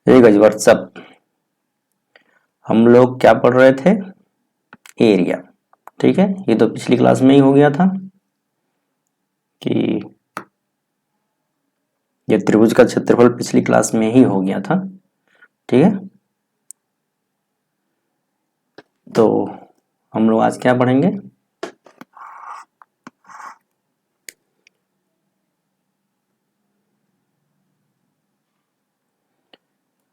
एक गज व्हाट्सअप। हम लोग क्या पढ़ रहे थे? एरिया। ठीक है, ये तो पिछली क्लास में ही हो गया था कि ये त्रिभुज का क्षेत्रफल पिछली क्लास में ही हो गया था। ठीक है, तो हम लोग आज क्या पढ़ेंगे?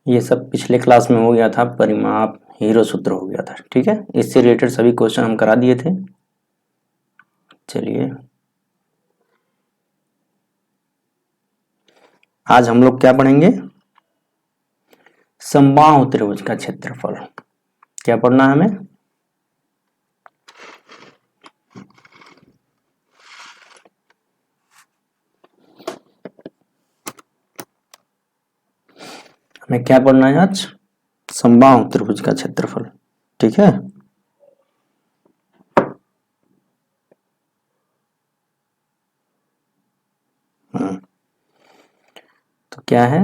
ये सब पिछले क्लास में हो गया था, परिमाप हीरो सूत्र हो गया था। ठीक है, इससे रिलेटेड सभी क्वेश्चन हम करा दिए थे। चलिए, आज हम लोग क्या पढ़ेंगे? समबाहु त्रिभुज का क्षेत्रफल। क्या पढ़ना है हमें? हमें क्या पढ़ना है आज? समबाहु त्रिभुज का क्षेत्रफल। ठीक है, तो क्या है?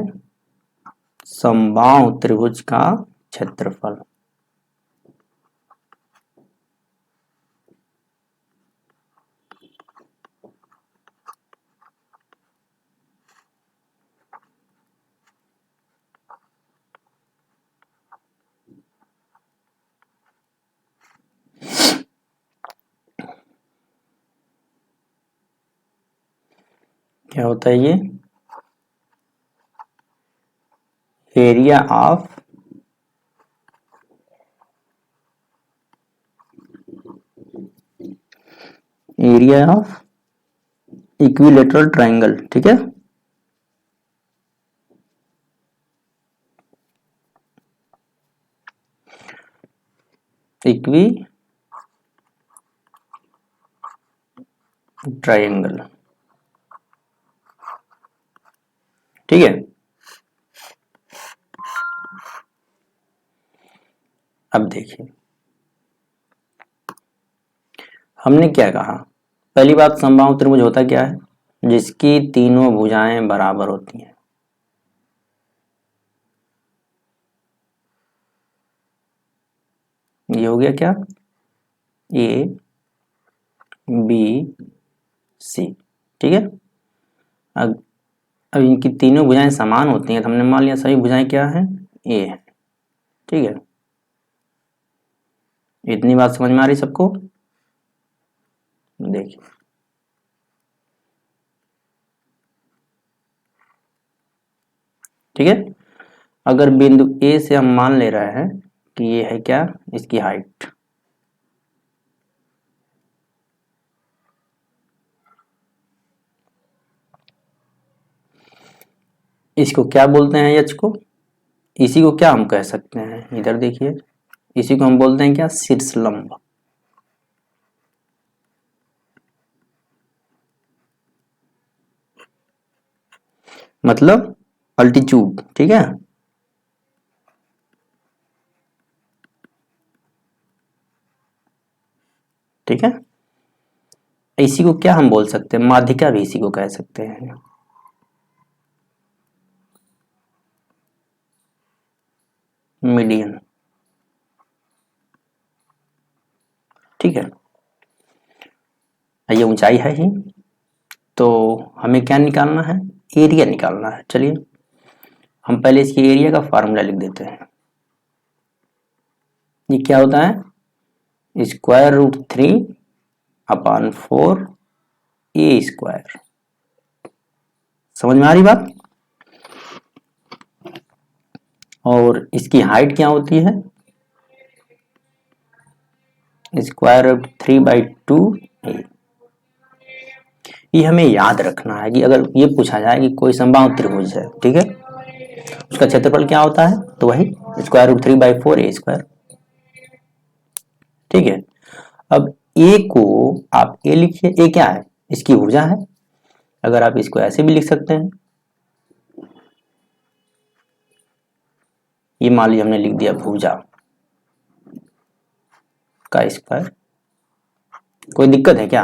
समबाहु त्रिभुज का क्षेत्रफल। क्या होता है ये? Area of equilateral triangle. ठीक है, इक्वी ट्रायंगल। ठीक है, अब देखिए हमने क्या कहा। पहली बात, समबाहु त्रिभुज होता क्या है? जिसकी तीनों भुजाएं बराबर होती हैं। ये हो गया क्या? A B C. ठीक है, अब इनकी तीनों भुजाएं समान होती हैं तो हमने मान लिया सभी भुजाएं क्या है? ए है। ठीक है, इतनी बात समझ में आ रही सबको? देखिए, ठीक है, अगर बिंदु ए से हम मान ले रहे हैं कि ये है क्या? इसकी हाइट। इसको क्या बोलते हैं? एच को। इसी को क्या हम कह सकते हैं? इधर देखिए, इसी को हम बोलते हैं क्या? शीर्ष लंब। मतलब अल्टीट्यूड। ठीक है, ठीक है, इसी को क्या हम बोल सकते हैं? माध्यिका भी इसी को कह सकते हैं। मीडियन। ठीक है, ये ऊंचाई है ही, तो हमें क्या निकालना है? एरिया निकालना है। चलिए, हम पहले इसकी एरिया का फार्मूला लिख देते हैं। ये क्या होता है? √3/4 ए स्क्वायर। समझ में आ रही बात? और इसकी हाइट क्या होती है? √3/2 ए। ये हमें याद रखना है कि अगर ये पूछा जाए कि कोई समबाहु त्रिभुज है, ठीक है, उसका क्षेत्रफल क्या होता है, तो वही √3/4 ए स्क्वायर। ठीक है, अब ए को आप ए लिखिए। ए क्या है? इसकी भुजा है। अगर आप इसको ऐसे भी लिख सकते हैं, ये मान लीजिए हमने लिख दिया भुजा का स्क्वायर। कोई दिक्कत है क्या?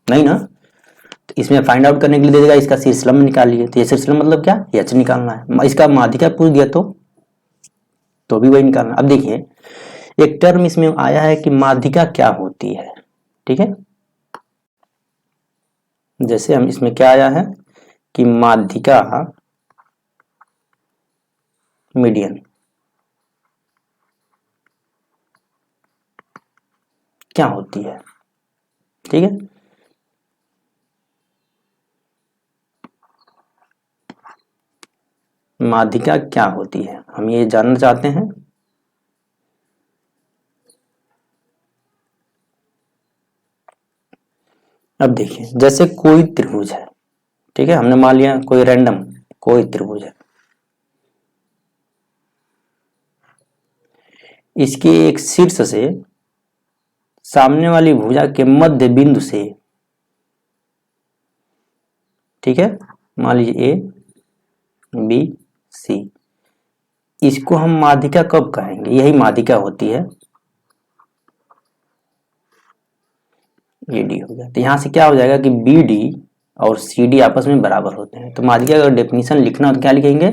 नहीं ना? तो इसमें फाइंड आउट करने के लिए दे देगा इसका शीर्षलंब निकालिए, तो ये शीर्षलंब मतलब क्या, एच निकालना है। इसका माध्यिका पूछ दिया तो भी वही निकालना। अब देखिए एक टर्म इसमें आया है कि माध्यिका क्या होती है, ठीक है। जैसे हम इसमें क्या आया है कि माध्यिका मीडियन क्या होती है, ठीक है। माध्यिका क्या होती है हम ये जानना चाहते हैं। अब देखिए जैसे कोई त्रिभुज है, ठीक है, हमने मान लिया कोई रैंडम कोई त्रिभुज है, इसके एक शीर्ष से सामने वाली भुजा के मध्य बिंदु से, ठीक है, मान लीजिए ए बी सी, इसको हम माध्यिका कब कहेंगे, यही माध्यिका होती है। ये डी हो गया तो यहां से क्या हो जाएगा कि बी डी और सी डी आपस में बराबर होते हैं। तो माध्यिका का डेफिनेशन लिखना तो क्या लिखेंगे,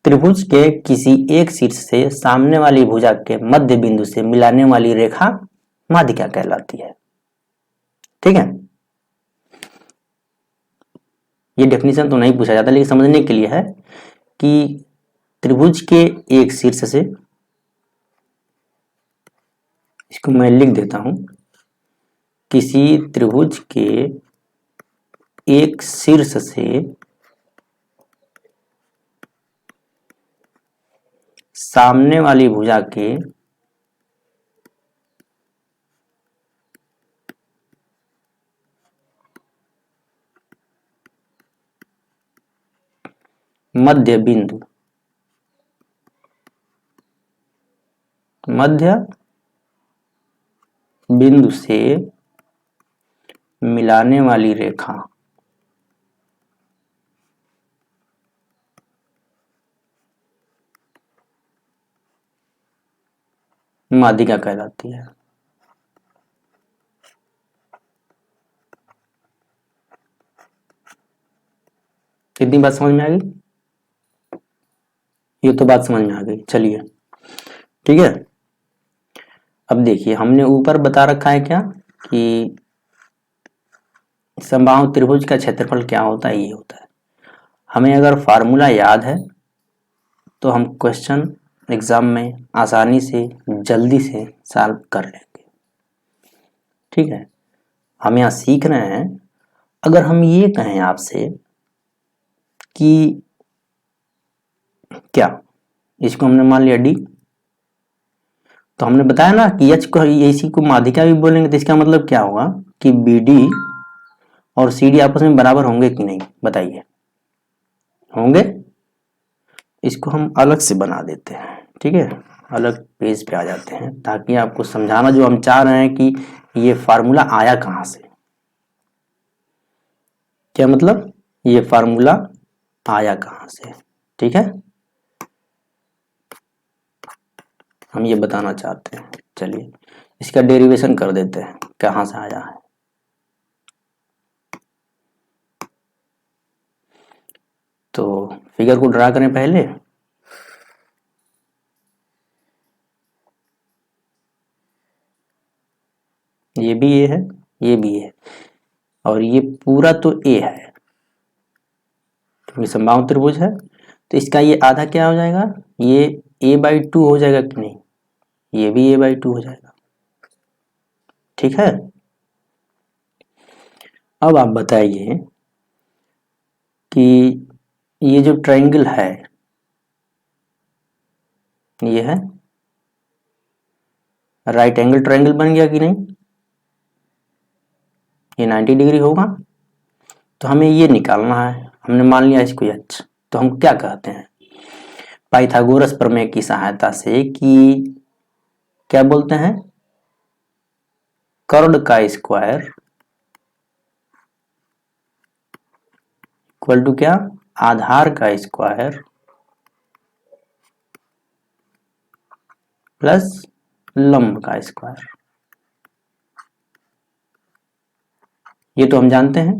त्रिभुज के किसी एक शीर्ष से सामने वाली भुजा के मध्य बिंदु से मिलाने वाली रेखा माध्यिका कहलाती है, ठीक है। ये डेफिनेशन तो नहीं पूछा जाता लेकिन समझने के लिए है कि त्रिभुज के एक शीर्ष से, इसको मैं लिख देता हूं, किसी त्रिभुज के एक शीर्ष से सामने वाली भुजा के मध्य बिंदु से मिलाने वाली रेखा माध्यिका कहलाती है। कितनी बात समझ में आ गई, ये तो बात समझ में आ गई, चलिए ठीक है। अब देखिए हमने ऊपर बता रखा है क्या कि समबाहु त्रिभुज का क्षेत्रफल क्या होता है, ये होता है। हमें अगर फार्मूला याद है तो हम क्वेश्चन एग्जाम में आसानी से जल्दी से सॉल्व कर लेंगे, ठीक है। हम यहाँ सीख रहे हैं, अगर हम ये कहें आपसे कि क्या, इसको हमने मान लिया डी, तो हमने बताया ना कि एच को इसी को माध्यिका भी बोलेंगे, तो इसका मतलब क्या होगा कि बी डी और सी डी आपस में बराबर होंगे कि नहीं, बताइए, होंगे। इसको हम अलग से बना देते हैं, ठीक है, अलग पेज पे आ जाते हैं ताकि आपको समझाना जो हम चाह रहे हैं कि ये फार्मूला आया कहां से। क्या मतलब, ये फार्मूला आया कहां से, ठीक है, हम ये बताना चाहते हैं। चलिए इसका डेरिवेशन कर देते हैं कहां से आया है। तो फिगर को ड्रा करें पहले, ये भी ए है, ये भी है, और ये पूरा तो ए है क्योंकि समबाहु त्रिभुज है। तो इसका ये आधा क्या हो जाएगा, ये a/2 हो जाएगा कि नहीं, ये भी a/2 हो जाएगा, ठीक है। अब आप बताइए कि ये जो ट्रायंगल है ये है राइट एंगल ट्रायंगल बन गया कि नहीं, ये 90 डिग्री होगा। तो हमें ये निकालना है, हमने मान लिया इसको एच, तो हम क्या कहते हैं पाइथागोरस प्रमेय की सहायता से कि क्या बोलते हैं, कर्ड का स्क्वायर इक्वल टू क्या, आधार का स्क्वायर प्लस लंब का स्क्वायर, ये तो हम जानते हैं।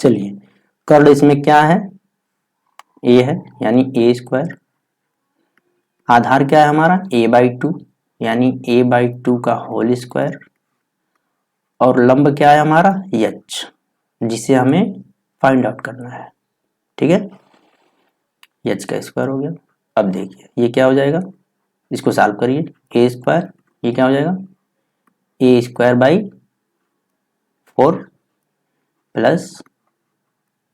चलिए कर्ड इसमें क्या है, ए है यानी ए स्क्वायर, आधार क्या है हमारा a/2 यानी a/2 का होल स्क्वायर, और लंब क्या है हमारा h, जिसे हमें फाइंड आउट करना है। ठीक है, h का स्क्वायर हो गया। अब देखिए ये क्या हो जाएगा, इसको सॉल्व करिए, ए स्क्वायर ये क्या हो जाएगा a²/4 प्लस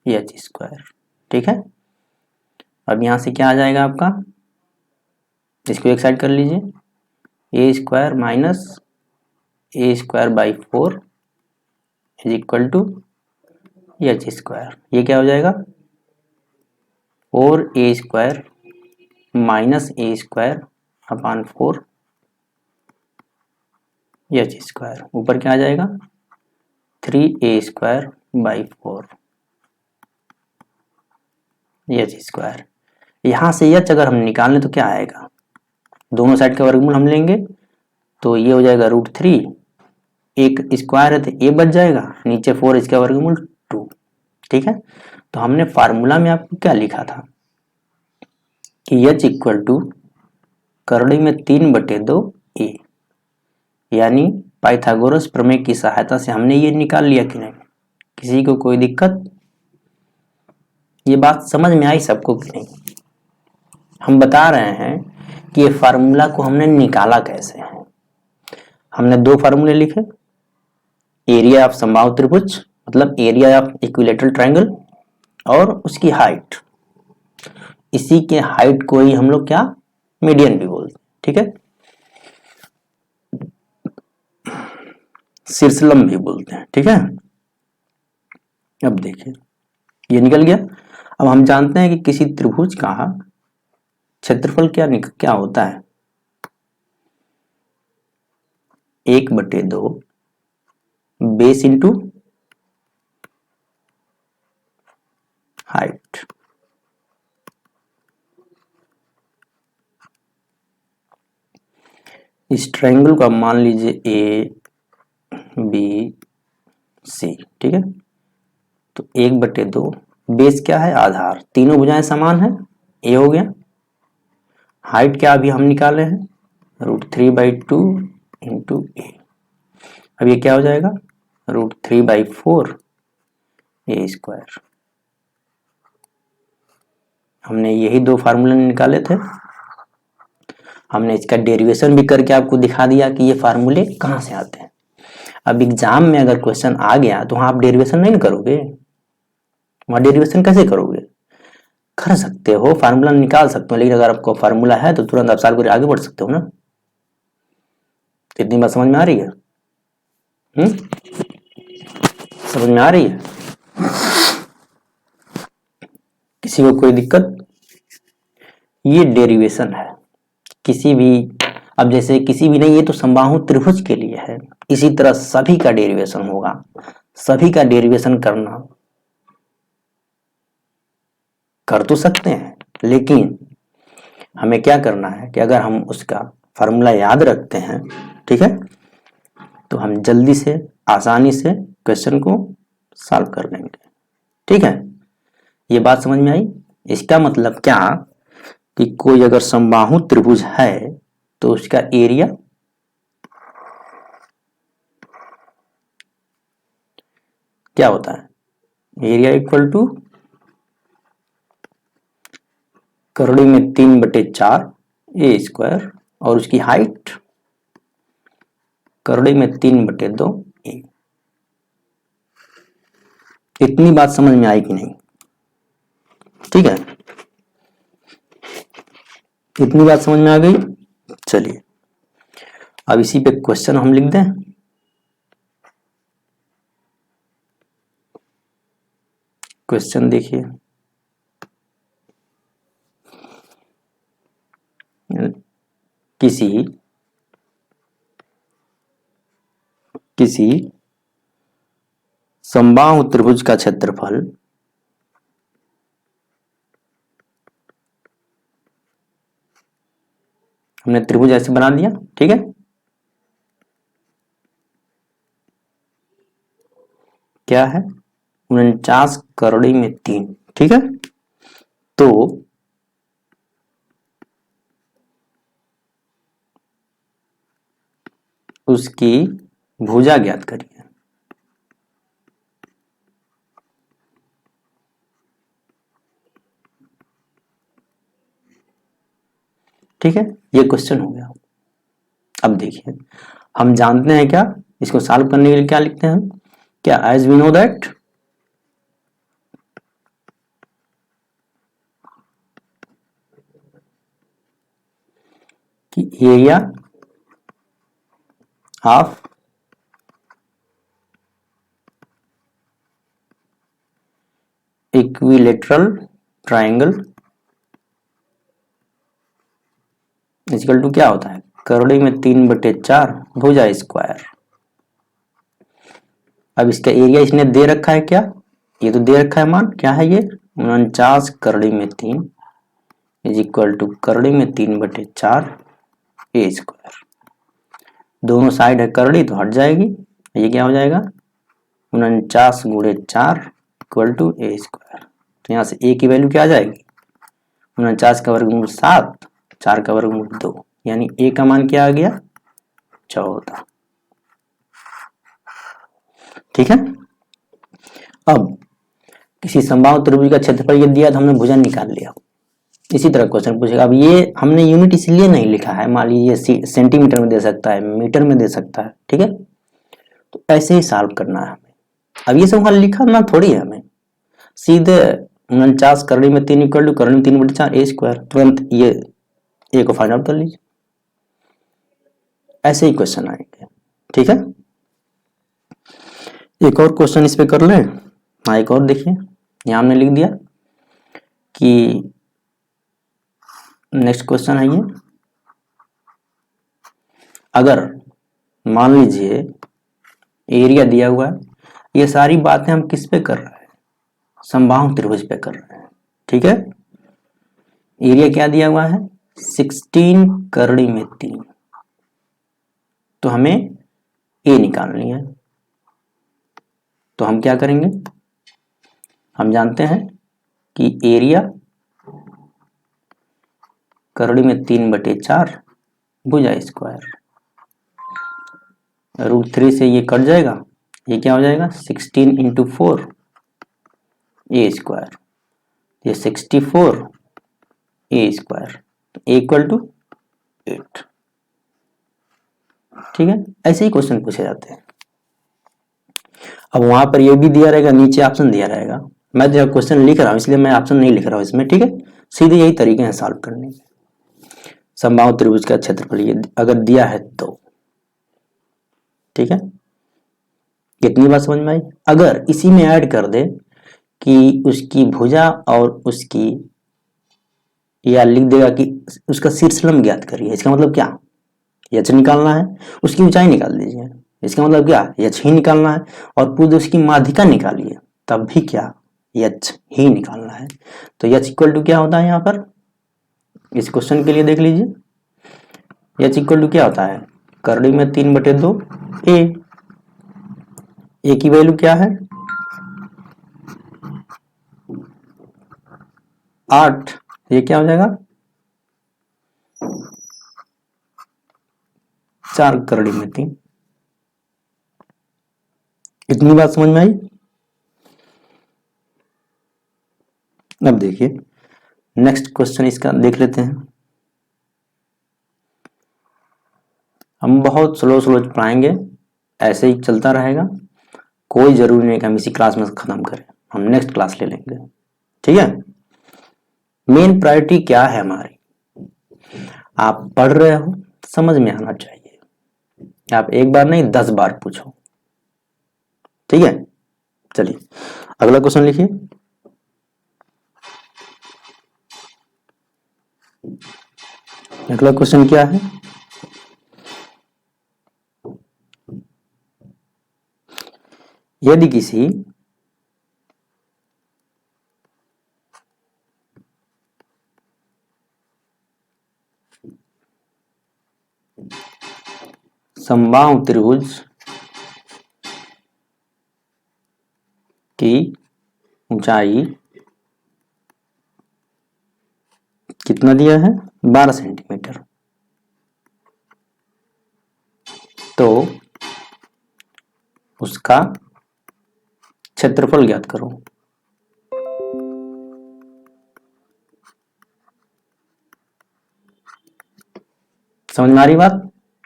h²। ठीक है, अब यहाँ से क्या आ जाएगा आपका, इसको एक साइड कर लीजिए, a² minus a²/4 is equal to h²। ये क्या हो जाएगा 4a² माइनस a²/4 h²। ऊपर क्या आ जाएगा 3a²/4 h²। यहाँ से h अगर हम निकालें तो क्या आएगा, दोनों साइड का वर्गमूल हम लेंगे तो ये हो जाएगा √3, एक स्क्वायर है तो ए बच जाएगा, नीचे 4 इसका वर्गमूल 2। ठीक है, तो हमने फार्मूला में आपको क्या लिखा था कि h इक्वल टू करड़ी में 3/2 ए, यानी पाइथागोरस प्रमेय की सहायता से हमने ये निकाल लिया कि नहीं, किसी को कोई दिक्कत, ये बात समझ में आई सबको कि नहीं। हम बता रहे हैं कि ये फार्मूला को हमने निकाला कैसे है। हमने दो फार्मूले लिखे, एरिया ऑफ समबाहु त्रिभुज मतलब एरिया ऑफ इक्विलेटरल ट्रायंगल, और उसकी हाइट, इसी के हाइट को ही हम लोग क्या मीडियन भी बोलते हैं। ठीक है, शीर्षलंब भी बोलते हैं। ठीक है, अब देखिए ये निकल गया। अब हम जानते हैं कि किसी त्रिभुज का क्षेत्रफल क्या होता है, 1/2 बेस इंटू हाइट। इस ट्रायंगल का मान लीजिए ए बी सी। ठीक है, तो 1/2 बेस क्या है आधार, तीनों भुजाएं समान है, ए हो गया। हाइट क्या अभी हम निकाले हैं √3/2 इंटू ए, अब ये क्या हो जाएगा √3/4 a²। हमने यही दो फार्मूले निकाले थे, हमने इसका डेरिवेशन भी करके आपको दिखा दिया कि ये फार्मूले कहाँ से आते हैं। अब एग्जाम में अगर क्वेश्चन आ गया तो वहां आप डेरिवेशन नहीं करोगे, वहां डेरिवेशन कैसे करोगे, कर सकते हो फार्मूला निकाल सकते हो, लेकिन अगर आपको फार्मूला है तो तुरंत आप सॉल्व करके आगे बढ़ सकते हो ना। इतनी बात समझ में आ रही है? समझ में आ रही है? किसी को कोई दिक्कत? ये डेरिवेशन है किसी भी, अब जैसे किसी भी नहीं, ये तो समबाहु त्रिभुज के लिए है, इसी तरह सभी का डेरिवेशन होगा। सभी का डेरिवेशन करना कर तो सकते हैं, लेकिन हमें क्या करना है कि अगर हम उसका फार्मूला याद रखते हैं, ठीक है, तो हम जल्दी से आसानी से क्वेश्चन को सॉल्व कर लेंगे। ठीक है, ये बात समझ में आई। इसका मतलब क्या कि कोई अगर समबाहु त्रिभुज है तो उसका एरिया क्या होता है, एरिया इक्वल टू करड़ी में 3/4 a², और उसकी हाइट करड़ी में 3/2 ए। इतनी बात समझ में आई कि नहीं? ठीक है, इतनी बात समझ में आ गई। चलिए अब इसी पे क्वेश्चन हम लिख दें। क्वेश्चन देखिए, किसी समबाहु त्रिभुज का क्षेत्रफल हमने त्रिभुज ऐसे बना दिया। ठीक है, क्या है 49 करोड़ी में 3, ठीक है। तो उसकी भुजा ज्ञात करिए। ठीक है, ये क्वेश्चन हो गया। अब देखिए, हम जानते हैं क्या, इसको सॉल्व करने के लिए क्या लिखते हैं हम, क्या, एज वी नो दैट कि area of equilateral triangle equal to क्या होता है, करोड़ी में 3/4 भुजा स्क्वायर। अब इसका एरिया इसने दे रखा है क्या, ये तो दे रखा है मान, क्या है ये, 49 करोड़ी में 3 इज इक्वल टू करोड़ी में 3/4 ए स्क्वायर। दोनों साइड है करोड़ी तो हट जाएगी, ये क्या हो जाएगा, 49 गुणे 4 इक्वल टू ए स्क्वायर। तो यहाँ से ए की वैल्यू क्या आ जाएगी, 49 का वर्गमूल 7, 4 का वर्गमूल 2, यानी ए का मान क्या आ गया, 14। ठीक है। अब किसी समबाहु त्रिभुज का क्षेत्रफल ये दिया तो हमने भुजा निकाल लिया। इसी तरह क्वेश्चन पूछेगा, अब ये हमने यूनिट इसलिए नहीं लिखा है, मान लीजिए सेंटीमीटर में दे सकता है, मीटर में दे सकता है, ठीक है, तो ऐसे ही सॉल्व करना है हमें। अब ये सब वहां लिखा ना थोड़ी है, हमें सीधे 49 करोड़ी में 3 इक्वल टू करोड़ी में 3/4 ए स्क्वायर, तुरंत ये ए को फाइंड आउट कर लीजिए, ऐसे ही क्वेश्चन आएंगे। ठीक है, एक और क्वेश्चन इस पे कर लें। हाँ, एक और देखिए, यहां हमने लिख दिया कि नेक्स्ट क्वेश्चन है ये, अगर मान लीजिए एरिया दिया हुआ है, ये सारी बातें हम किस पे कर रहे हैं, समबाहु त्रिभुज पे कर रहे हैं। ठीक है, एरिया क्या दिया हुआ है, 16 करोड़ी में 3, तो हमें ए निकालनी है। तो हम क्या करेंगे, हम जानते हैं कि एरिया करोड़ी में 3/4 भुजा स्क्वायर, √3 से ये कट जाएगा, ये क्या हो जाएगा, 16 इंटू 4 ए स्क्वायर, ये 64 ए स्क्वायर, इक्वल टू 8। ठीक है, ऐसे ही क्वेश्चन पूछे जाते हैं। अब वहां पर ये भी दिया रहेगा, नीचे ऑप्शन दिया रहेगा, मैं जो क्वेश्चन लिख रहा हूं इसलिए मैं ऑप्शन नहीं लिख रहा हूं इसमें। ठीक है, सीधे यही तरीके हैं सॉल्व करने के। समबाहु त्रिभुज का क्षेत्रफल ये अगर दिया है तो, ठीक है, कितनी बात समझ में आई। अगर इसी में ऐड कर दे कि उसकी भुजा और उसकी, या लिख देगा कि उसका शीर्षलंब ज्ञात करिए, इसका मतलब क्या, एच निकालना है, उसकी ऊंचाई निकाल दीजिए, इसका मतलब क्या, एच ही निकालना है, और पूरी उसकी माध्यिका निकालिए, तब भी क्या, एच ही निकालना है। तो एच इक्वल टू क्या होता है, यहाँ पर इस क्वेश्चन के लिए देख लीजिए, एच इक्वल टू क्या होता है, करोड़ी में 3/2 ए की वैल्यू क्या है, 8, ये क्या हो जाएगा, 4 करोड़ी में 3। इतनी बात समझ में आई। अब देखिए नेक्स्ट क्वेश्चन इसका देख लेते हैं। हम बहुत स्लो स्लो पढ़ाएंगे, ऐसे ही चलता रहेगा, कोई जरूरी नहीं कि हम इसी क्लास में खत्म करें, हम नेक्स्ट क्लास ले लेंगे। ठीक है, मेन प्रायोरिटी क्या है हमारी, आप पढ़ रहे हो, समझ में आना चाहिए, आप एक बार नहीं 10 बार पूछो। ठीक है, चलिए अगला क्वेश्चन लिखिए। अगला क्वेश्चन क्या है, यदि किसी समबाहु त्रिभुज की ऊंचाई कितना दिया है 12 सेंटीमीटर, तो उसका क्षेत्रफल ज्ञात करो। समझ में आ रही बात?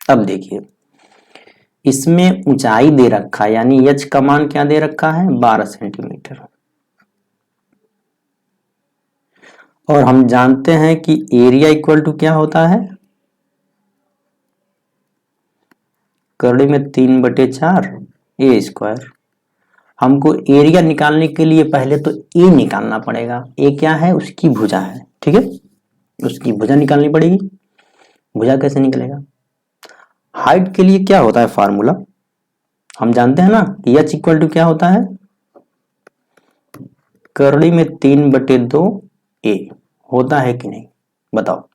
अब देखिए, इसमें ऊंचाई दे रखा है, यानी h का मान क्या दे रखा है 12 सेंटीमीटर, और हम जानते हैं कि एरिया इक्वल टू क्या होता है, करड़ी में 3/4 ए स्क्वायर। हमको एरिया निकालने के लिए पहले तो ए निकालना पड़ेगा। ए क्या है, उसकी भुजा है, ठीक है, उसकी भुजा निकालनी पड़ेगी। भुजा कैसे निकलेगा? हाइट के लिए क्या होता है फार्मूला, हम जानते हैं ना कि h इक्वल टू क्या होता है, करड़ी में 3/2 ए। होता है कि नहीं बताओ?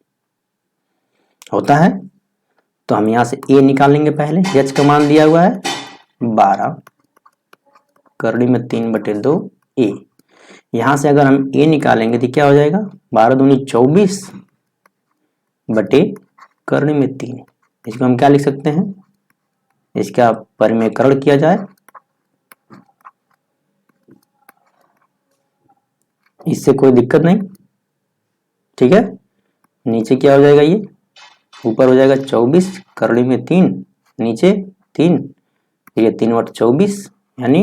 होता है। तो हम यहां से ए निकालेंगे पहले, h का मान दिया हुआ है 12, करड़ी में 3/2 ए। यहां से अगर हम ए निकालेंगे तो क्या हो जाएगा, 12 दूनी 24 बटे करड़ी में 3। इसको हम क्या लिख सकते हैं, इसका परिमेयकरण किया जाए, इससे कोई दिक्कत नहीं, ठीक है। नीचे क्या हो जाएगा, ये ऊपर हो जाएगा 24 करड़ी में 3, नीचे 3, ये 3/24 यानी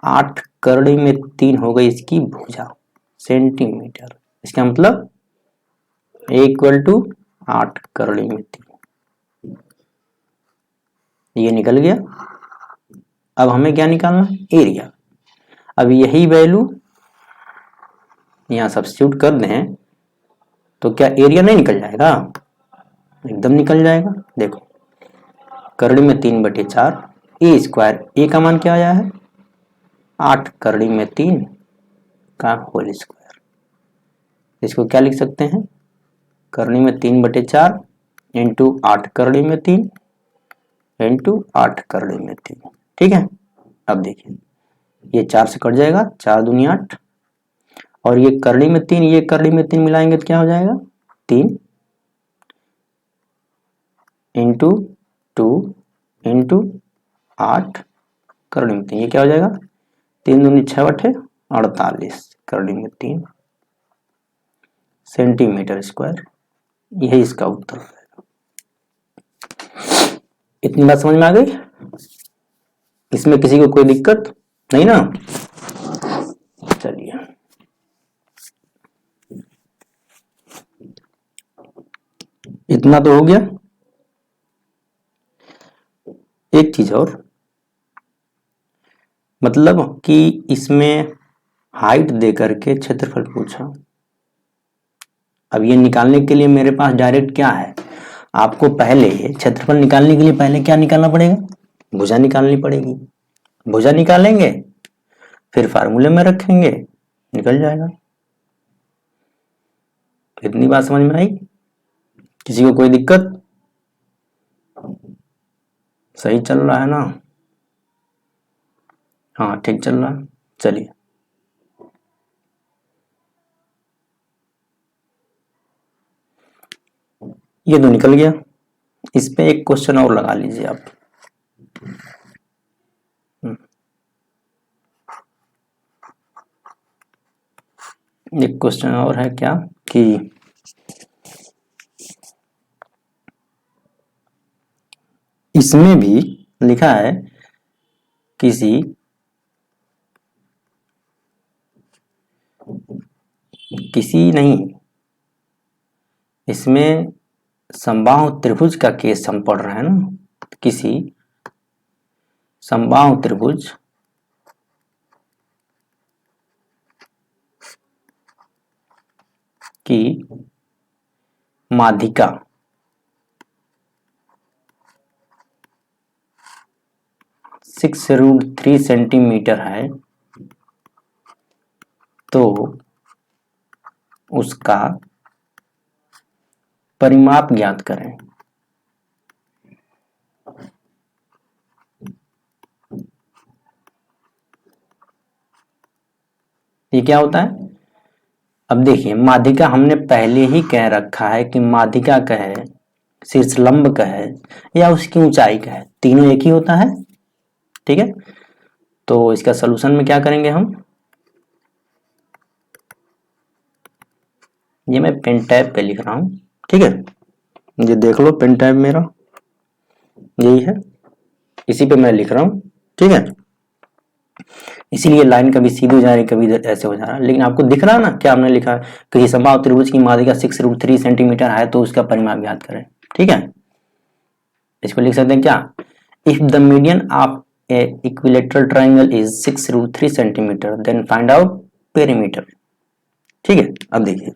8 करड़ी में 3 हो गई इसकी भुजा सेंटीमीटर। इसका मतलब ए इक्वल टू 8 करड़ी में 3, ये निकल गया। अब हमें क्या निकालना, एरिया। अब यही वैल्यू यहां सब्स्टिट्यूट कर दें तो क्या एरिया नहीं निकल जाएगा, एकदम निकल जाएगा। देखो, करड़ी में 3/4 ए स्क्वायर, ए का मान क्या आया है 8 करड़ी में 3 का होल स्क्वायर। इसको क्या लिख सकते हैं, करड़ी में 3/4 इंटू 8 करड़ी में 3 इंटू 8 करड़ी में 3, ठीक है। अब देखिए, ये 4 से कट जाएगा, 4 दूनी 8, और ये करड़ी में 3 ये करड़ी में 3 मिलाएंगे तो क्या हो जाएगा 3 इंटू 2 इंटू 8 करड़ी में 3, ये क्या हो जाएगा 3 दूनी 6 बटे 48 करड़ी में 3 सेंटीमीटर स्क्वायर। यही इसका उत्तर है। इतनी बात समझ में आ गई? इसमें किसी को कोई दिक्कत नहीं ना? चलिए, इतना तो हो गया। एक चीज और, मतलब कि इसमें हाइट दे करके क्षेत्रफल पूछा। अब ये निकालने के लिए मेरे पास डायरेक्ट क्या है, आपको पहले क्षेत्रफल निकालने के लिए पहले क्या निकालना पड़ेगा, भुजा निकालनी पड़ेगी। भुजा निकालेंगे फिर फार्मूले में रखेंगे, निकल जाएगा। इतनी बात समझ में आई? किसी को कोई दिक्कत? सही चल रहा है ना? हाँ ठीक चल रहा है। चलिए, ये तो निकल गया। इस पे एक क्वेश्चन और लगा लीजिए आप। एक क्वेश्चन और है क्या कि इसमें भी लिखा है किसी नहीं, इसमें समबाहु त्रिभुज का केस हम पढ़ रहे हैं ना। किसी समबाहु त्रिभुज की माध्यिका 6√3 सेंटीमीटर है, तो उसका परिमाप ज्ञात करें। ये क्या होता है? अब देखिए माध्यिका हमने पहले ही कह रखा है कि माध्यिका का है, शीर्षलंब का है या उसकी ऊंचाई का है, तीनों एक ही होता है। ठीक है, तो इसका सलूशन में क्या करेंगे हम, ये मैं पेन टैब पे लिख रहा हूं। ठीक है, ये देख लो पेन टैब मेरा यही है, इसी पे मैं लिख रहा हूं। ठीक है, इसीलिए लाइन कभी सीधी जा रही कभी ऐसे हो जा रहा है, लेकिन आपको दिख रहा है ना क्या हमने लिखा है कि समबाहु त्रिभुज की माध्यिका 6√3 सेंटीमीटर है तो उसका परिमाप ज्ञात करें। ठीक है, इसको लिख सकते हैं क्या, if the median of a equilateral triangle is 6√3 centimetre then find out perimeter. ठीक है, अब देखिए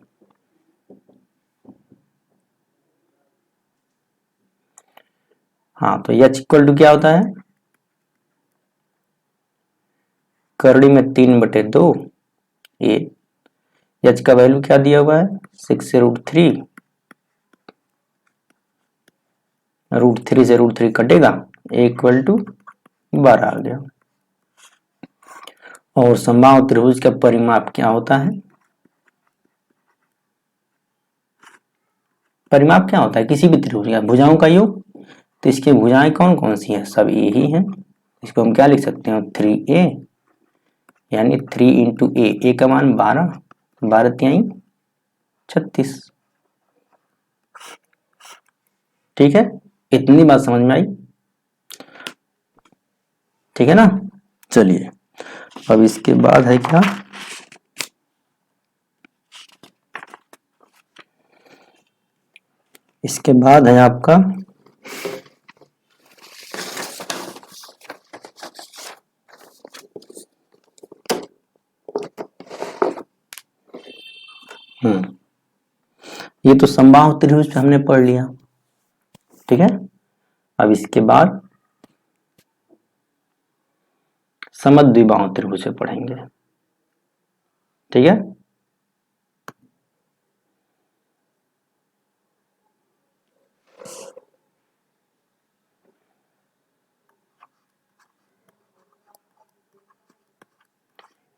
हाँ, तो h इक्वल टू क्या होता है, करड़ी में 3/2, ये h का वैल्यू क्या दिया हुआ है 6√3, √3 से √3 कटेगा, इक्वल टू 12 आ गया। और समबाहु त्रिभुज का परिमाप क्या होता है, परिमाप क्या होता है किसी भी त्रिभुज का, भुजाओं का योग। तो इसकी भुजाएं कौन कौन सी हैं, सब ए ही हैं। इसको हम क्या लिख सकते हैं 3a, यानी 3 इंटू ए का मान 12, 12 तिहाई 36। ठीक है, इतनी बात समझ में आई। ठीक है ना, चलिए अब इसके बाद है क्या, इसके बाद है आपका ये तो समबाहु त्रिभुज पे हमने पढ़ लिया। ठीक है, अब इसके बाद समद्विबाहु त्रिभुज पे पढ़ेंगे। ठीक है,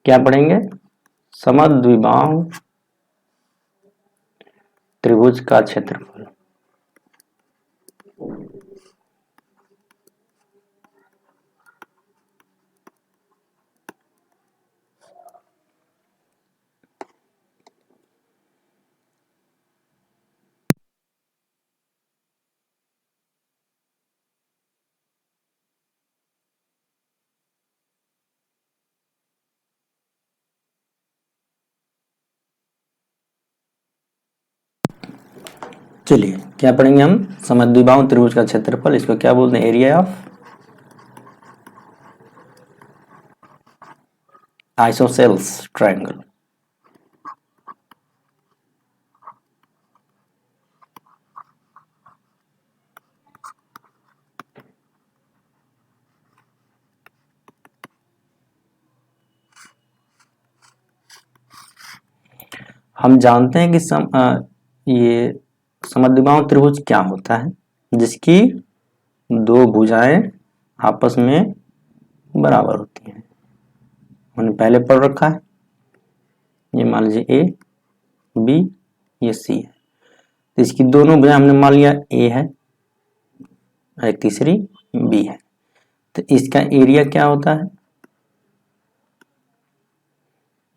क्या पढ़ेंगे, समद्विबाहु त्रिभुज का क्षेत्रफल। चलिए क्या पढ़ेंगे हम, समद्विबाहु त्रिभुज का क्षेत्रफल, इसको क्या बोलते हैं, एरिया ऑफ आइसोसेल्स ट्रायंगल। हम जानते हैं कि ये समद्विबाहु त्रिभुज क्या होता है, जिसकी दो भुजाएं आपस में बराबर होती हैं, हमने पहले पढ़ रखा है। ये मान लीजिए ए बी, ये सी है, तो इसकी दोनों भुजाएं हमने मान लिया ए है, एक तीसरी बी है, तो इसका एरिया क्या होता है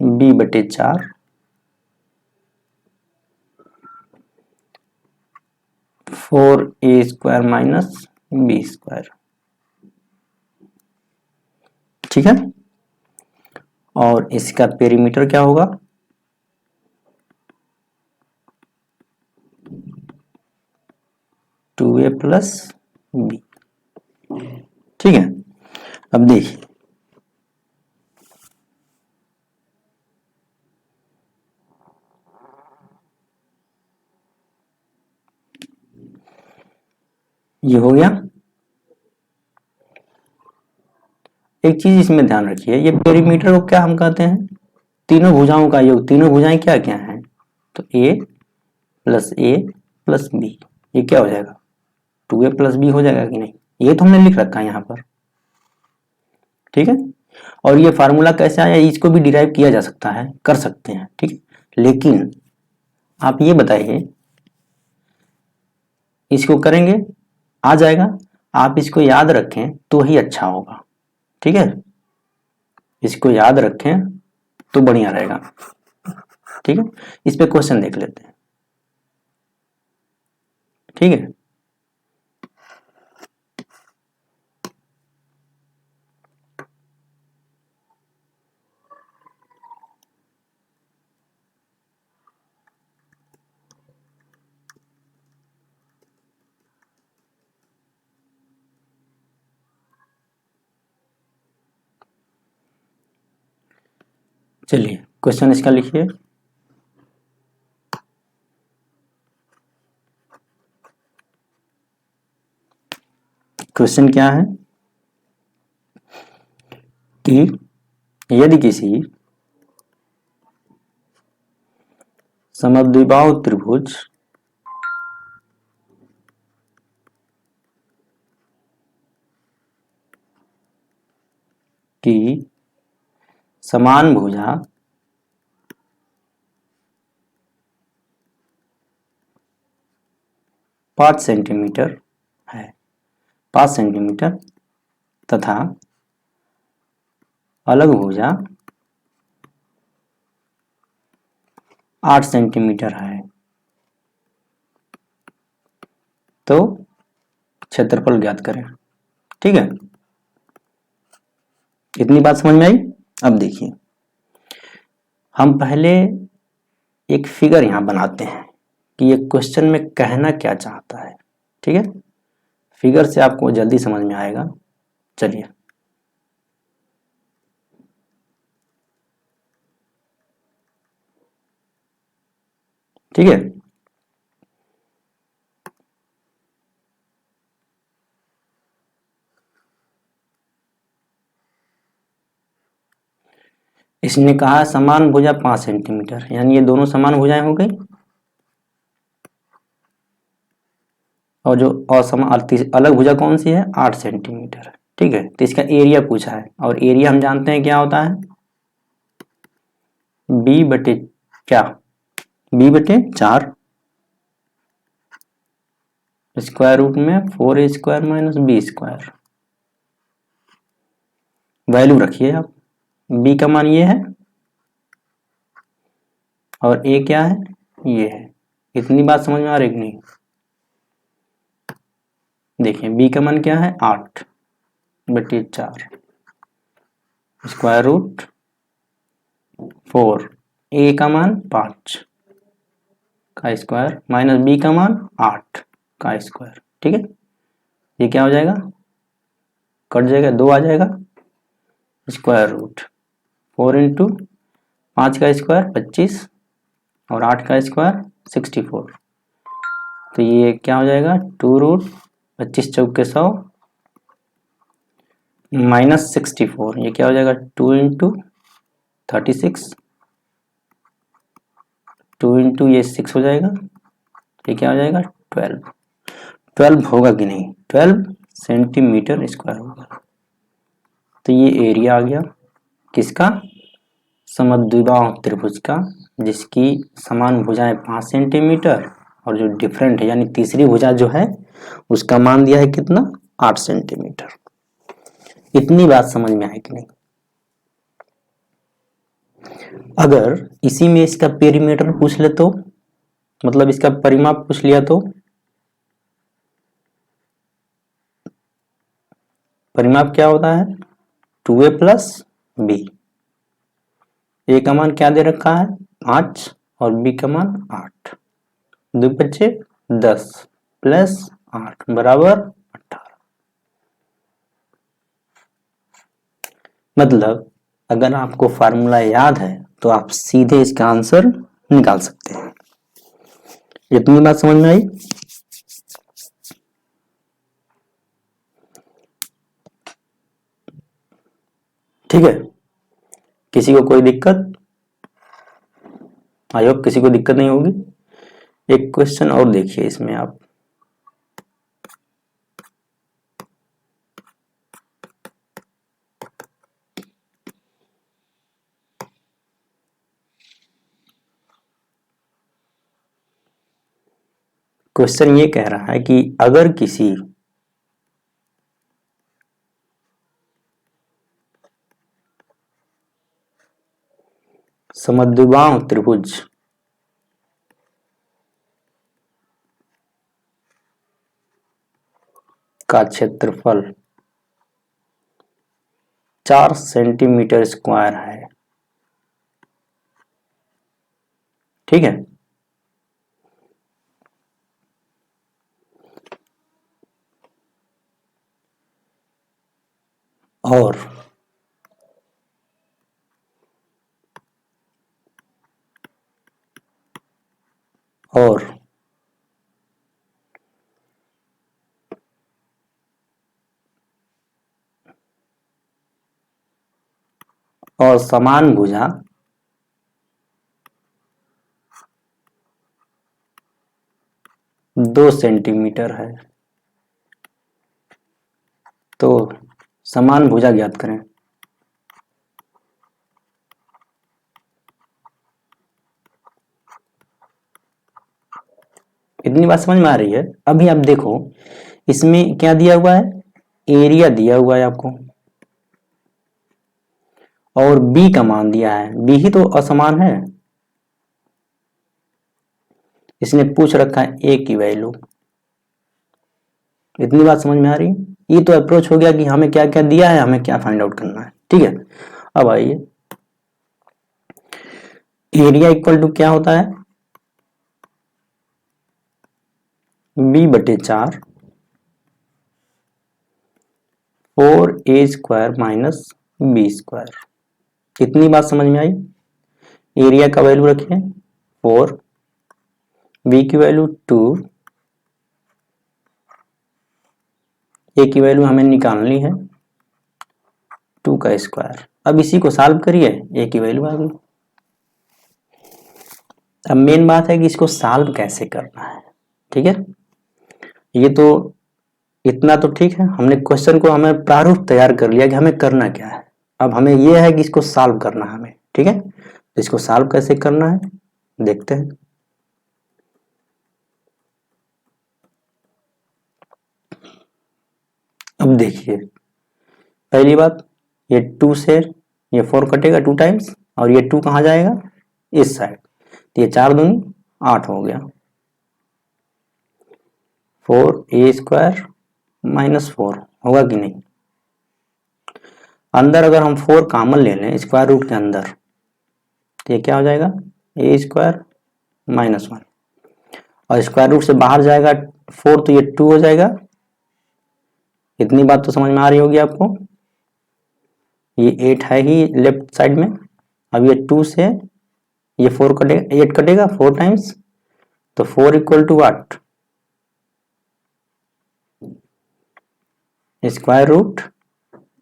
b/4, 4a² माइनस b²। ठीक है, और इसका पेरीमीटर क्या होगा, टू ए प्लस बी। ठीक है, अब देखिए ये हो गया। एक चीज इसमें ध्यान रखिए, ये पेरीमीटर को क्या हम कहते हैं, तीनों भुजाओं का योग, तीनों भुजाएं क्या क्या हैं, तो a प्लस बी, ये क्या हो जाएगा 2a प्लस बी हो जाएगा कि नहीं, ये तो हमने लिख रखा है यहाँ पर। ठीक है, और ये फार्मूला कैसे आया, इसको भी डिराइव किया जा सकता है, कर सकते हैं, ठीक है। लेकिन आप ये बताइए, इसको करेंगे आ जाएगा, आप इसको याद रखें तो ही अच्छा होगा, ठीक है। इसको याद रखें तो बढ़िया रहेगा, ठीक है। इस पे क्वेश्चन देख लेते हैं, ठीक है। चलिए क्वेश्चन इसका लिखिए। क्वेश्चन क्या है कि यदि किसी समद्विबाहु त्रिभुज की समान भुजा 5 सेंटीमीटर है, 5 सेंटीमीटर तथा अलग भुजा 8 सेंटीमीटर है, तो क्षेत्रफल ज्ञात करें, ठीक है। इतनी बात समझ में आई। अब देखिए, हम पहले एक फिगर यहां बनाते हैं कि ये क्वेश्चन में कहना क्या चाहता है, ठीक है। फिगर से आपको जल्दी समझ में आएगा। चलिए, ठीक है। इसने कहा समान भुजा 5 सेंटीमीटर, यानी ये दोनों समान भुजाएं हो गई, और जो अलग भुजा कौन सी है, 8 सेंटीमीटर, ठीक है। तो इसका एरिया पूछा है, और एरिया हम जानते हैं क्या होता है, बी बटे क्या, बी बटे 4 स्क्वायर रूट में 4a square minus B square. Value रखिए आप, बी का मान ये है और ए क्या है, ये है। इतनी बात समझ में आ रही कि नहीं। देखिए बी का मान क्या है, 8 बटे 4 स्क्वायर रूट 4, ए का मान 5 का स्क्वायर माइनस बी का मान 8 का स्क्वायर, ठीक है। ये क्या हो जाएगा, कट जाएगा, 2 आ जाएगा, स्क्वायर रूट 4 इंटू 5 का स्क्वायर 25 और 8 का स्क्वायर 64। तो ये क्या हो जाएगा, 2 रूट 25 चौके 100 माइनस 64। ये क्या हो जाएगा, 2 इंटू 36, 2 इंटू ये 6 हो जाएगा, ये क्या हो जाएगा 12। 12 होगा कि नहीं, 12 सेंटीमीटर स्क्वायर होगा। तो ये एरिया आ गया किसका, समद्विबाहु त्रिभुज का, जिसकी समान भुजाएं 5 सेंटीमीटर और जो डिफरेंट है यानी तीसरी भुजा जो है उसका मान दिया है कितना, 8 सेंटीमीटर। इतनी बात समझ में आई कि नहीं। अगर इसी में इसका पेरीमीटर पूछ ले तो, मतलब इसका परिमाप पूछ लिया तो, परिमाप क्या होता है, 2a प्लस बी। ए का मान क्या दे रखा है 5 और बी का मान 8, 2 बचे 10 प्लस 8 बराबर 18। मतलब अगर आपको फार्मूला याद है तो आप सीधे इसका आंसर निकाल सकते हैं। इतनी बात समझ में आई। ठीक है, किसी को कोई दिक्कत, आई होप किसी को दिक्कत नहीं होगी। एक क्वेश्चन और देखिए इसमें आप, क्वेश्चन ये कह रहा है कि अगर किसी समद्विबाहु त्रिभुज का क्षेत्रफल 4 सेंटीमीटर स्क्वायर है, ठीक है, और और और समान भुजा 2 सेंटीमीटर है, तो समान भुजा ज्ञात करें। इतनी बात समझ में आ रही है? अभी आप देखो इसमें क्या दिया हुआ है, एरिया दिया हुआ है आपको, और बी का मान दिया है, बी ही तो असमान है, इसने पूछ रखा है ए की वैल्यू। इतनी बात समझ में आ रही है? ये तो अप्रोच हो गया कि हमें क्या क्या दिया है, हमें क्या फाइंड आउट करना है, ठीक है। अब आइए, एरिया इक्वल टू क्या होता है, b/4 4a² माइनस b²। कितनी बात समझ में आई? एरिया का वैल्यू रखिए 4, बी की वैल्यू 2, ए की वैल्यू हमें निकालनी है 2 का स्क्वायर। अब इसी को सॉल्व करिए, ए की वैल्यू आ गई। अब मेन बात है कि इसको सॉल्व कैसे करना है, ठीक है। ये तो इतना तो ठीक है, हमने क्वेश्चन को हमें प्रारूप तैयार कर लिया कि हमें करना क्या है। अब हमें यह है कि इसको सॉल्व करना है हमें, ठीक है। तो इसको सॉल्व कैसे करना है देखते हैं। अब देखिए, पहली बात, ये 2 से ये 4 कटेगा 2 टाइम्स, और ये 2 कहाँ जाएगा, इस साइड, तो ये 4 दूनी 8 हो गया, 4a² माइनस 4 होगा कि नहीं। अंदर अगर हम 4 कॉमन ले लें स्क्वायर रूट के अंदर, तो ये क्या हो जाएगा, a² माइनस 1, और स्क्वायर रूट से बाहर जाएगा 4, तो ये 2 हो जाएगा। इतनी बात तो समझ में आ रही होगी आपको। ये 8 है ही लेफ्ट साइड में, अब ये 2 से ये 4 कटेगा, 8 कटेगा 4 टाइम्स, तो 4 equal to what, square root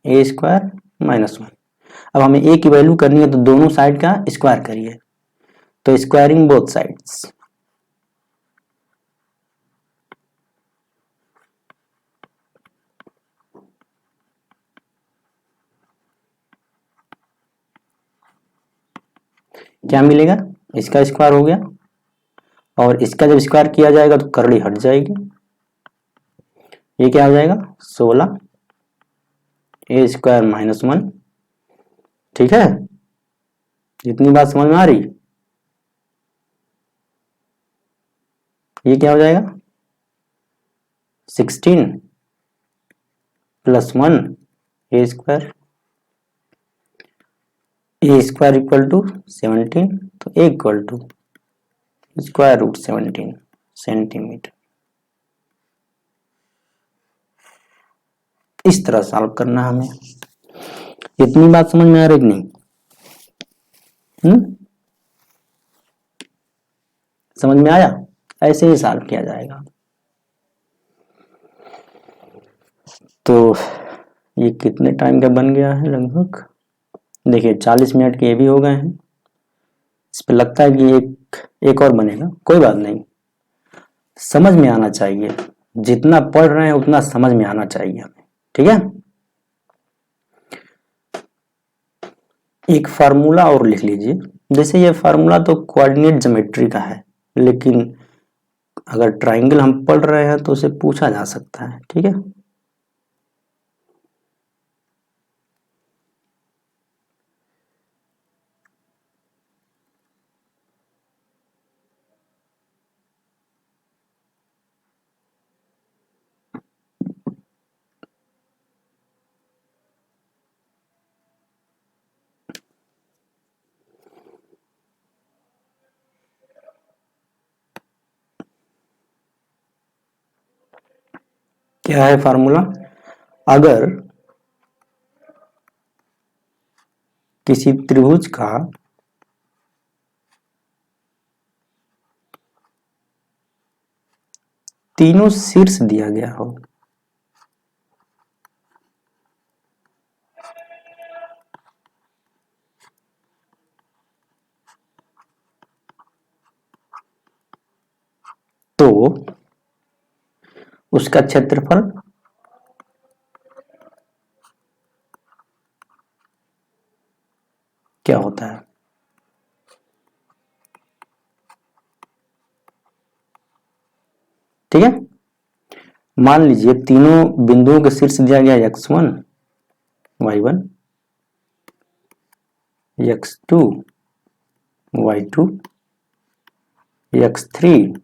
a² minus 1। अब हमें a की वैल्यू करनी है, तो दोनों साइड का स्क्वायर करिए, तो स्क्वायरिंग बोथ साइड्स, क्या मिलेगा, इसका स्क्वायर हो गया, और इसका जब स्क्वायर किया जाएगा तो करड़ी हट जाएगी, ये क्या हो जाएगा 16 a² माइनस 1, ठीक है। इतनी बात समझ में आ रही। ये क्या हो जाएगा 16 plus 1 a², a² equal to 17, तो a equal to square root 17 centimetre. इस तरह सॉल्व करना हमें। इतनी बात समझ में आ रही कि नहीं? समझ में आया? ऐसे ही सॉल्व किया जाएगा। तो ये कितने टाइम का बन गया है लगभग, देखिए 40 मिनट के ये भी हो गए हैं। इस पे लगता है कि एक और बनेगा, कोई बात नहीं, समझ में आना चाहिए, जितना पढ़ रहे हैं उतना समझ में आना चाहिए हमें, ठीक है। एक फार्मूला और लिख लीजिए, जैसे ये फार्मूला तो कोऑर्डिनेट ज्योमेट्री का है, लेकिन अगर ट्राइंगल हम पढ़ रहे हैं तो उसे पूछा जा सकता है, ठीक है। क्या है फार्मूला? अगर किसी त्रिभुज का तीनों शीर्ष दिया गया हो तो उसका क्षेत्रफल क्या होता है? ठीक है, मान लीजिए तीनों बिंदुओं के शीर्ष दिया गया x1 y1 x2 y2 x3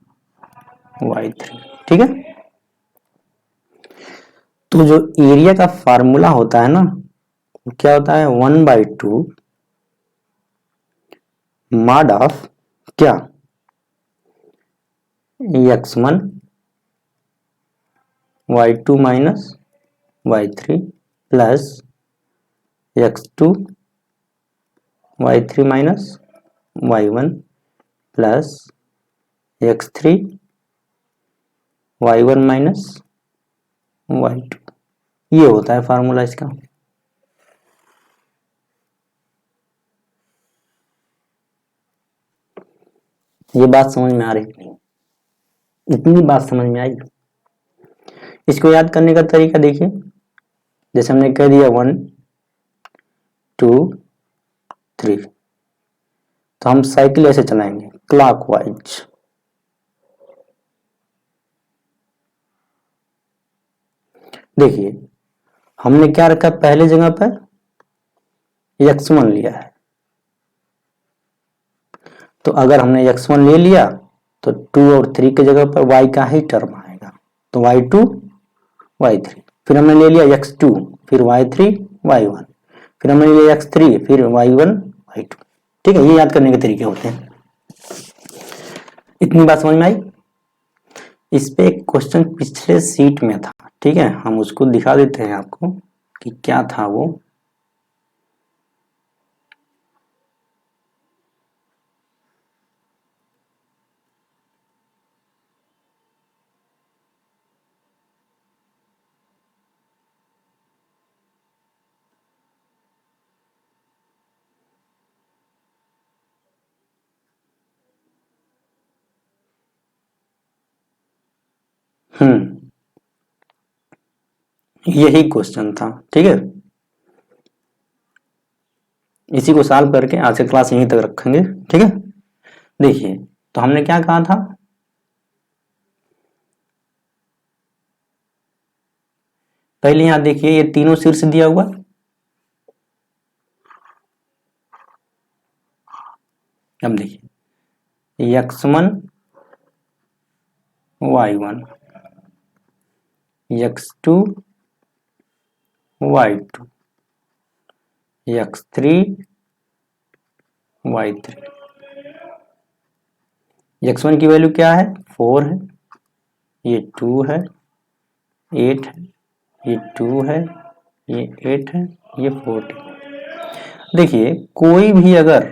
y3, ठीक है। तो जो एरिया का फार्मूला होता है ना, क्या होता है? 1/2 मॉड ऑफ क्या? x1 y2 minus y3 plus x2 y3 minus y1 plus x3 y1 minus y2, ये होता है फार्मूला इसका। ये बात समझ में आ रही नहीं? इतनी बात समझ में आई? इसको याद करने का तरीका देखिए, जैसे हमने कह दिया 1 2 3, तो हम साइकिल ऐसे चलाएंगे क्लॉकवाइज। देखिए हमने क्या रखा पहले जगह पर? x1 लिया है, तो अगर हमने x1 ले लिया तो 2 और 3 की जगह पर y का ही टर्म आएगा, तो y2 y3, फिर हमने ले लिया x2 फिर y3 y1, फिर हमने ले लिया x3 फिर y1 y2, ठीक है। ये याद करने के तरीके होते हैं। इतनी बात समझ में आई? इस पे एक क्वेश्चन पिछले सीट में था, ठीक है, हम उसको दिखा देते हैं आपको कि क्या था वो। यही क्वेश्चन था, ठीक है। इसी को सॉल्व करके आज की क्लास यहीं तक रखेंगे, ठीक है। देखिए तो हमने क्या कहा था? पहले यहां देखिए ये तीनों शीर्ष दिया हुआ, अब देखिए x1 y1 x2 y2 x3 y3, x1 की वैल्यू क्या है? 4 है, ये 2 है, 8 है, ये 2 है, ये 8 है, ये 14। देखिए कोई भी अगर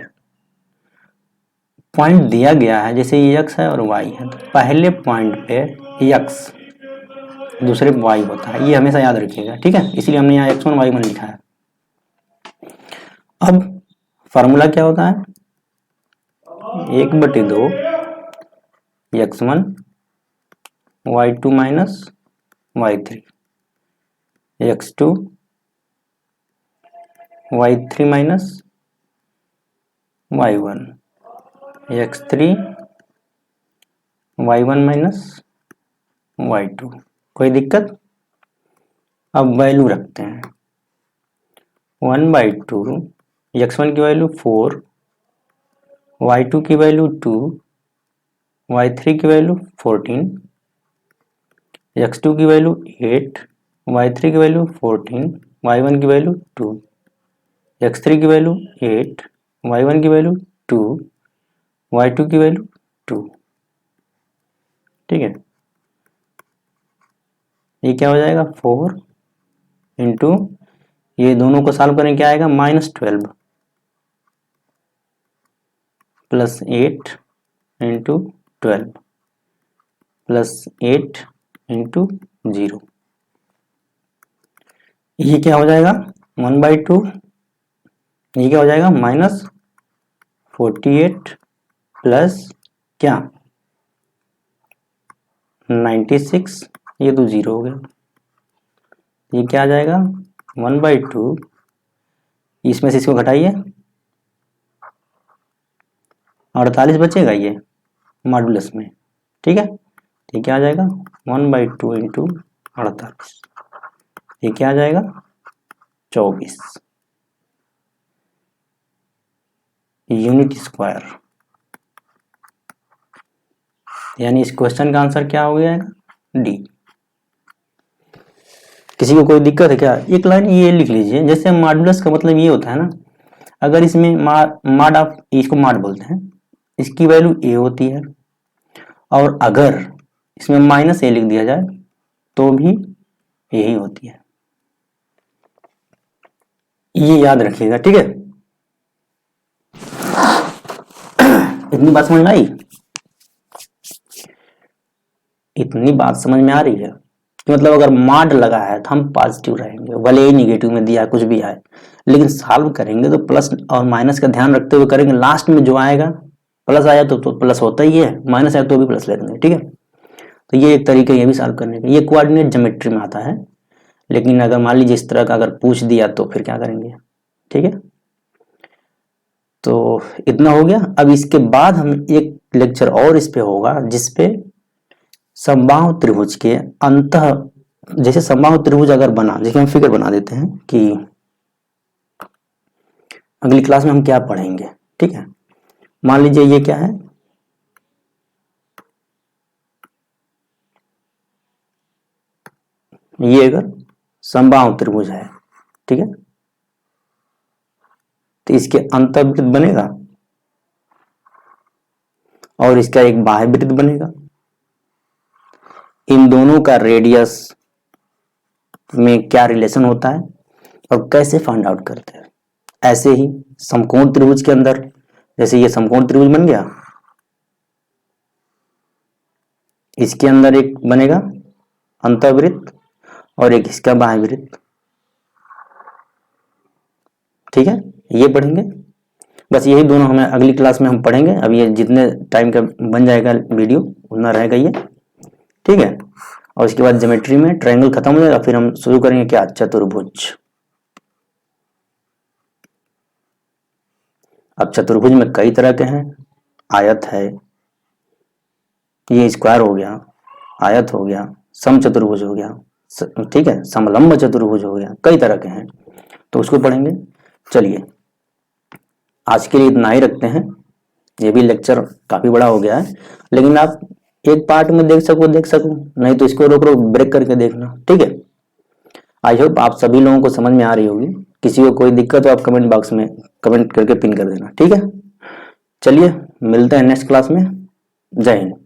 पॉइंट दिया गया है, जैसे ये x है और y है, तो पहले पॉइंट पे x दूसरे पे y होता है, ये हमेशा याद रखिएगा, ठीक है। इसलिए हमने यहाँ x1 y1 लिखा है। अब फार्मूला क्या होता है? 1/2 x1 y2 minus y3 x2 y3 minus y1 x3 y1 minus y2, कोई दिक्कत। अब वैल्यू रखते हैं 1/2, x1 की वैल्यू 4, y2 की वैल्यू 2, y3 की वैल्यू 14, x2 की वैल्यू 8, y3 की वैल्यू 14, y1 की वैल्यू 2, x3 की वैल्यू 8, y1 की वैल्यू 2, y2 की वैल्यू 2। ठीक है, ये क्या हो जाएगा 4 इंटू, ये दोनों को सॉल्व करें क्या आएगा -12 प्लस 8 इंटू 12 प्लस 8 इंटू 0। ये क्या हो जाएगा 1/2, ये क्या हो जाएगा -48 प्लस क्या 96, ये तो 0 हो गया। ये क्या आ जाएगा 1/2, इसमें से इसको घटाइए 48 बचेगा ये मॉडुलस में। ठीक है, ये क्या आ जाएगा 1/2 इंटू 48, ये क्या आ जाएगा 24 यूनिट स्क्वायर। यानी इस क्वेश्चन का आंसर क्या हो गया डी। किसी को कोई दिक्कत है क्या? एक लाइन ये लिख लीजिए, जैसे मॉडुलस का मतलब ये होता है ना, अगर इसमें मॉड ऑफ, इसको मॉड बोलते हैं, इसकी वैल्यू ए होती है, और अगर इसमें -a लिख दिया जाए तो भी यही होती है। ये याद रखिएगा, ठीक है। इतनी बात समझ में आई? इतनी बात समझ में आ रही है कि मतलब अगर मॉड लगा है तो हम पॉजिटिव रहेंगे, भले ही निगेटिव में दिया कुछ भी आए, लेकिन सॉल्व करेंगे तो प्लस और माइनस का ध्यान रखते हुए करेंगे। लास्ट में जो आएगा, प्लस आया तो प्लस होता ही है, माइनस आया तो भी प्लस ले लेंगे। ठीक है, तो ये एक तरीका ये भी सॉल्व करने का। ये कोऑर्डिनेट ज्योमेट्री में आता है, लेकिन अगर मान लीजिए इस तरह का अगर पूछ दिया तो फिर क्या करेंगे। ठीक है, तो इतना हो गया। अब इसके बाद हम एक लेक्चर और इस पे होगा, जिसपे समबाहु त्रिभुज के अंतः, जैसे समबाहु त्रिभुज अगर बना, जैसे हम फिगर बना देते हैं कि अगली क्लास में हम क्या पढ़ेंगे। ठीक है, मान लीजिए ये क्या है, ये अगर समबाहु त्रिभुज है, ठीक है, तो इसके अंतर्वृत्त बनेगा और इसका एक बाह्य वृत्त बनेगा। इन दोनों का रेडियस में क्या रिलेशन होता है और कैसे फाइंड आउट करते हैं। ऐसे ही समकोण त्रिभुज के अंदर, जैसे ये समकोण त्रिभुज बन गया, इसके अंदर एक बनेगा अंतर्वृत्त और एक इसका बाह्य वृत्त। ठीक है, ये पढ़ेंगे। बस यही दोनों हमें अगली क्लास में हम पढ़ेंगे। अब ये जितने टाइम का बन जाएगा वीडियो उतना रहेगा ये। ठीक है, और इसके बाद ज्योमेट्री में ट्रायंगल खत्म हो जाएगा, फिर हम शुरू करेंगे क्या, चतुर्भुज। अब चतुर्भुज में कई तरह के हैं, आयत है, ये स्क्वायर हो गया, आयत हो गया, समचतुर्भुज हो गया, ठीक है, समलंब चतुर्भुज हो गया, कई तरह के हैं, तो उसको पढ़ेंगे। चलिए आज के लिए इतना ही रखते हैं। ये भी लेक्चर काफी बड़ा हो गया है, लेकिन आप एक पार्ट में देख सको, नहीं तो इसको रोक ब्रेक करके देखना। ठीक है, आई होप आप सभी लोगों को समझ में आ रही होगी। किसी को कोई दिक्कत हो आप कमेंट बॉक्स में कमेंट करके पिन कर देना। ठीक है, चलिए मिलते हैं नेक्स्ट क्लास में। जय हिंद।